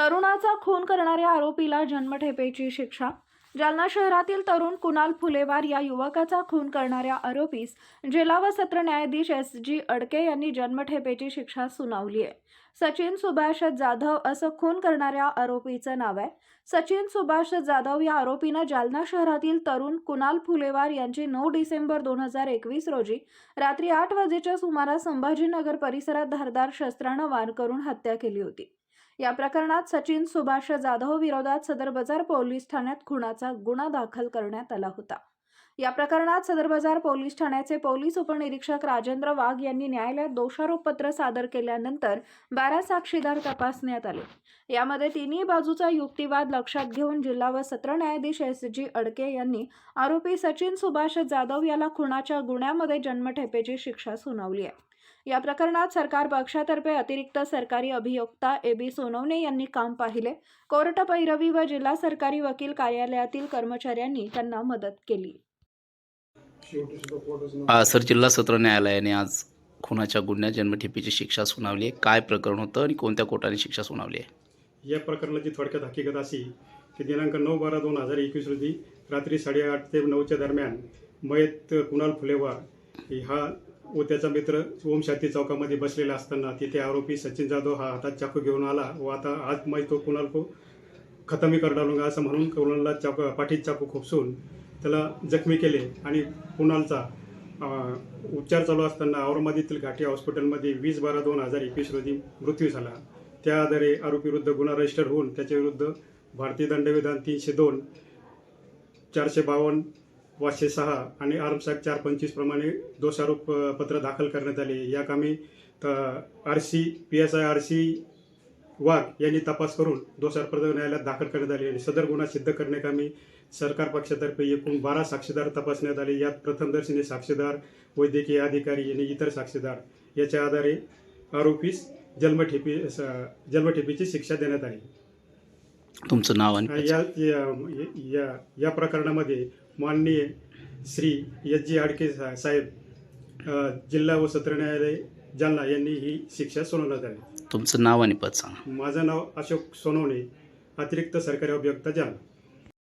तरुणाचा खून करणाऱ्या आरोपीला जन्मठेपेची शिक्षा. जालना शहरातील तरुण कुणाल फुलेवार या युवकाचा खून करणाऱ्या आरोपीस जिल्हा व सत्र न्यायाधीश एस.जी. अडके यांनी जन्मठेपेची शिक्षा सुनावली आहे. सचिन सुभाष जाधव असं खून करणाऱ्या आरोपीचं नाव आहे. सचिन सुभाष जाधव या आरोपीनं जालना शहरातील तरुण कुणाल फुलेवार यांची 9 डिसेंबर 2021 रोजी रात्री 8 वाजेच्या सुमारास संभाजीनगर परिसरात धारदार शस्त्रानं वार करून हत्या केली होती. या प्रकरणात सचिन सुभाष जाधव विरोधात सदर बाजार पोलीस ठाण्यात खुनाचा गुन्हा दाखल करण्यात आला होता. या प्रकरणात सदर बाजार पोलीस ठाण्याचे पोलीस उपनिरीक्षक राजेंद्र वाघ यांनी न्यायालयात दोषारोपपत्र सादर केल्यानंतर 12 साक्षीदार तपासण्यात आले. यामध्ये तिन्ही बाजूचा युक्तिवाद लक्षात घेऊन जिल्हा व सत्र न्यायाधीश एस.जी. अडके यांनी आरोपी सचिन सुभाष जाधव याला खुनाच्या गुन्ह्यामध्ये जन्मठेपेची शिक्षा सुनावली आहे. या प्रकरणात सरकार पक्षातर्फे अतिरिक्त सरकारी अभियोक्ता ए.बी. सोनवणे यांनी काम पाहिले. कोर्ट पैरवी व जिल्हा सरकारी वकील कार्यालयातील कर्मचाऱ्यांनी त्यांना मदत केली. सर, जिल्हा सत्र न्यायालयाने आज खुनाच्या गुन्ह्यात जन्मठेपेची शिक्षा सुनावली आहे. काय प्रकरण होतं आणि कोणत्या कोर्टाने शिक्षा सुनावली आहे? या प्रकरणाची थोडक्यात हकीकत अशी की दिनांक 9/12/2021 रोजी रात्री 8:30 ते 9च्या दरम्यान मयत कुणाल फुलेवार हा व त्याचा मित्र ओमशांती चौकामध्ये बसलेला असताना तिथे आरोपी सचिन जाधव हा हातात चाकू घेऊन आला व आता आज मैं तो कुणाल को खतमी कर डालूंगा असं म्हणून कुणालला पाठीत चाकू खुपसून त्याला जखमी केले आणि कुणालचा उपचार चालू असताना औरंगाबादेतील घाटी हॉस्पिटलमध्ये 20/12/2021 रोजी मृत्यू झाला. त्या आधारे आरोपीविरुद्ध गुन्हा रजिस्टर होऊन त्याच्याविरुद्ध भारतीय दंडविधान 302, 452, 506 आणि आर्म्स ॲक्ट 425 प्रमाणे दोषारोप पत्र दाखल करण्यात आले. या कामी PSI RC वाघ यांनी तपास करून दोषारोपपत्र न्यायालयात दाखल करण्यात आले. सदर गुन्हा सिद्ध करण्याकामी सरकार पक्षातर्फे एकूण 12 साक्षीदार तपासण्यात आले. यात प्रथमदर्शनी साक्षीदार, वैद्यकीय अधिकारी आणि इतर साक्षीदार याच्या आधारे आरोपीस जन्मठेपेची शिक्षा देण्यात आली. तुमचं नाव आणि या प्रकरणामध्ये माननीय श्री एस.जी. अडके साहेब, जिल्हा व सत्र न्यायालय जालना यांनी ही शिक्षा सुनावण्यात आली. तुमचं नाव आणि पद सांगा. माझं नाव अशोक सोनवणे, अतिरिक्त सरकारी अभियोक्ता जालना.